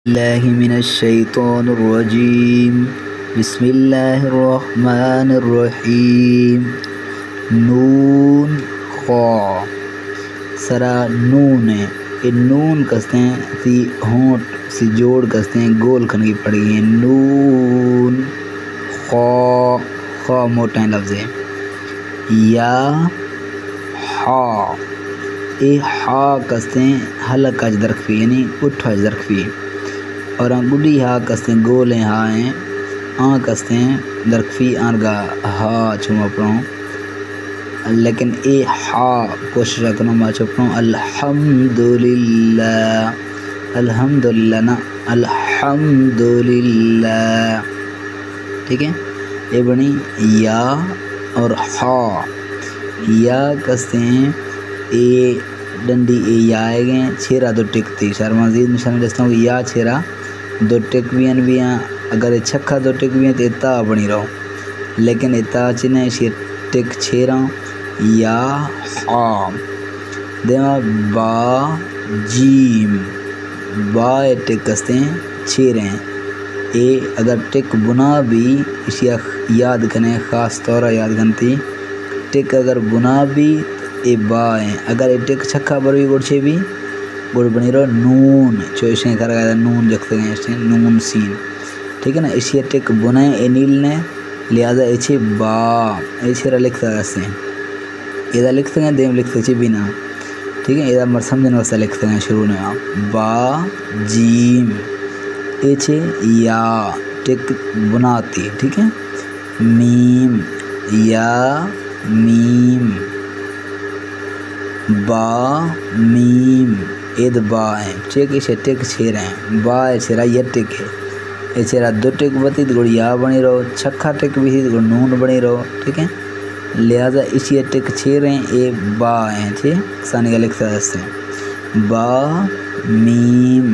الله من الشيطان الرجيم بسم الله الرحمن الرحيم نون خا سرا نون ہے یہ نون کستے ہیں سی ہونٹ سی جوڑ کستے ہیں گول کھنگی پڑی ہیں نون خا خا موٹا ہے لفظ ہے یا ہا اے ہا کستے ہیں حلق اج درخفی یعنی اٹھا اج درخفی اور گڈی ہا کستے ہیں گول ہیں ہا ہیں آن کستے ہیں درخفی آن گا ہا چھوما پڑھوں لیکن اے ہا کوشش کرنا ما چھپڑوں الحمدللہ الحمدللہ نا الحمدللہ ٹھیک ہے یہ بنی یا اور ہا یا کستے ہیں اے ڈنڈی اے یا آئے گئے چھیرا دو ٹک تھی شار مزید نشانہ دستا ہوں کہ یا چھیرا دو ٹک بھی ہیں اگر چھکا دو ٹک بھی ہیں تو اتا بنی رہو لیکن اتا چنے شیر ٹک چھیرا یا ہا دیما با جیم با ٹک کستے ہیں چھیرے ہیں اے اگر ٹک بنا بھی اسی یاد کریں خاص طور یاد کرتی ٹک اگر بنا بھی اے با ہیں اگر اے ٹک چھکا بروی گڑ چھے بھی گڑ بنی رہو نون چوشیں کر گیا نون جکتے گئے اس نون سین ٹھیک ہے نا اسی ٹک بنائیں اے نیل نے لہذا اچھے با اچھے رہا لکھتا گا اس سے ایدہ لکھتے گئے دیم لکھتے چھے بھی نا ٹھیک ہے ایدہ مر سمجھنے واسطہ لکھتے گئے شروع میں با جیم اچھے یا ٹک بناتی ٹھیک ہے میم یا میم با میم اید با ہیں چیک اسے ٹک چھے رہے ہیں با چھیرا یہ ٹک ہے یہ چھیرا دو ٹک بتی تو گوڑ یا بنی رہو چھکا ٹک بھی تھی تو گوڑ نون بنی رہو ٹھیک ہے لہذا اسی ٹک چھے رہے ہیں اے با ہیں چھے سانی کا لکھتا ہے اس سے با میم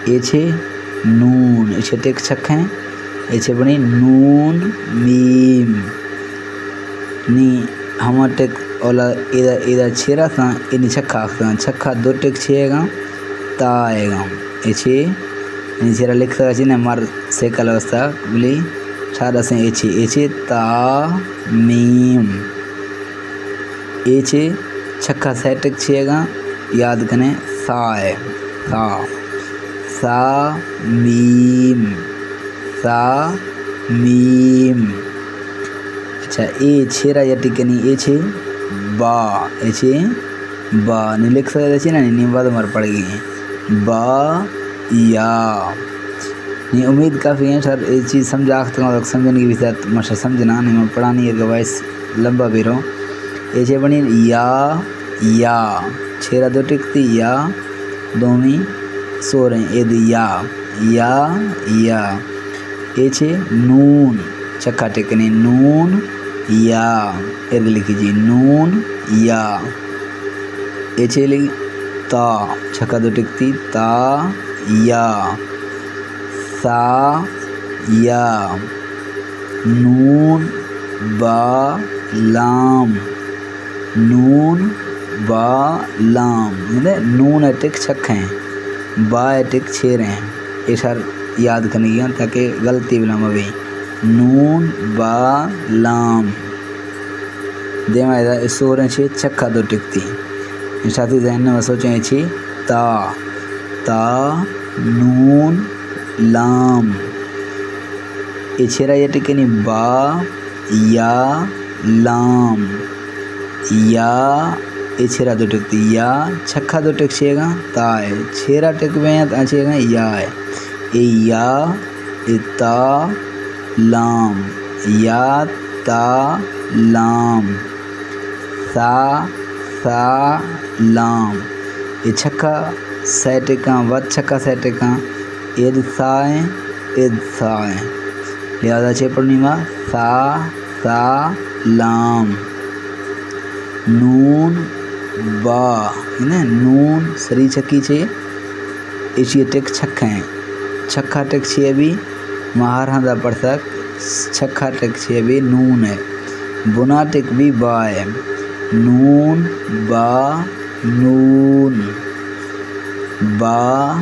یہ چھے نون اسے ٹک چھک ہیں یہ چھے بنی نون میم نی ہما ٹک اولا ایدہ چھیرا تھا انہی چھکا آختا ہے چھکا دو ٹک چھے گا تا آئے گا یہ چھے انہی چھیرا لکھتا ہے چھے مر سیکل وستا بلی چھارا سے یہ چھے تا میم یہ چھے چھکا سے ٹک چھے گا یاد کریں سا ہے سا سا میم سا میم اچھا اے چھیرا یا ٹکنی اے چھے با اے چھے با نہیں لکھ سکتے چھے نا نہیں بعد مر پڑ گئی ہیں با یا نہیں امید کافی ہیں سر یہ چیز سمجھا آختا ہوں سمجھنے کی بھی ذات مشہ سمجھنا نہیں میں پڑھانی ہے گوائس لمبا بھی رہو یہ چھے بنی یا چھیرا دو ٹکتی یا دومی سو رہے ہیں اید یا یہ چھے نون چھکا ٹکنی نون یا ارد لکھی جی نون یا یہ چھے لکھی تا چھکا دو ٹکتی تا یا سا یا نون با لام نون با لام نون ٹک چھک ہیں با ٹک چھے رہے ہیں یہ سر یاد کرنے گیا تاکہ غلطی بلام ابھی نون با لام دیما ایدہ اس سورن چھے چھکا دو ٹکتی ساتھی ذہن میں سوچیں چھے تا نون لام یہ چھیرا یہ ٹکنی با یا لام یا یہ چھیرا دو ٹکتی یا چھکا دو ٹک چھے گا تا ہے چھیرا ٹک میں ہے تا چھے گا یا ہے یا تا لام یا تا لام سا لام یہ چھکا سہ ٹکاں ود چھکا سہ ٹکاں اید سا ہیں لہذا چھے پڑھنی ماں سا لام نون با نون سری چھکی چھے اسی ٹک چھک ہیں چھکا ٹک چھے ابھی مہار ہندہ پڑھ سک چھکا ٹک چھے ابھی نون ہے بنا ٹک بھی با ہے نون با نون با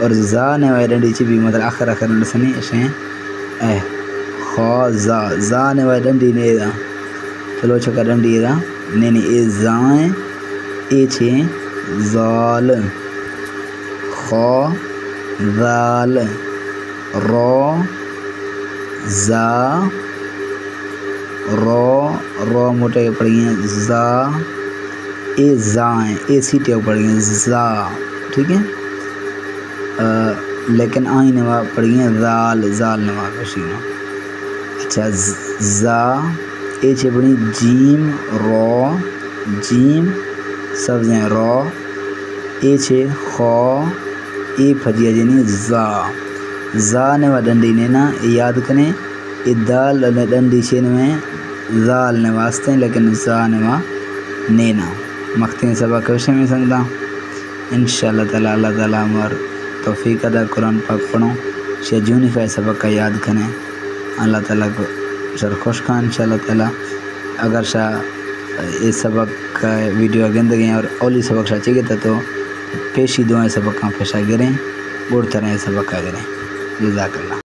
اور زا نے وائی ڈنڈی چی بھی مطلب آخر آخر نسنی اشیں اے خا زا زا نے وائی ڈنڈی نے دا چلو چکا ڈنڈی دا نہیں اے زائیں اے چھیں زال خا زال رو زا رو موٹے پڑھی ہیں زا اے زائیں اے سیٹیں پڑھی ہیں زا ٹھیک ہے لیکن آئین نوا پڑھی ہیں زال زال نوا پشینو اچھا زا اے چھے پڑھی جیم رو جیم سبزیں رو اے چھے خو اے پھجیا جنی زا زا نوا ڈنڈی نے نا یاد کریں اے دال ڈنڈی چھین میں زال نے واسطے ہیں لیکن زا نوا نینا مختین سبق وشے میں سنگتا انشاءاللہ تعالیٰ اللہ تعالیٰ ہمار توفیق ادا قرآن پاک پڑھوں شجونی کا سبق کا یاد کریں اللہ تعالیٰ کو سر خوش کھاں انشاءاللہ تعالیٰ اگر شاہ اس سبق کا ویڈیو گندگی اور اولی سبق شاہ چاہیے تھا تو پیشی دعائیں سبق کا پیشہ گریں بڑھ طرح سبق کا گریں جزاک اللہ.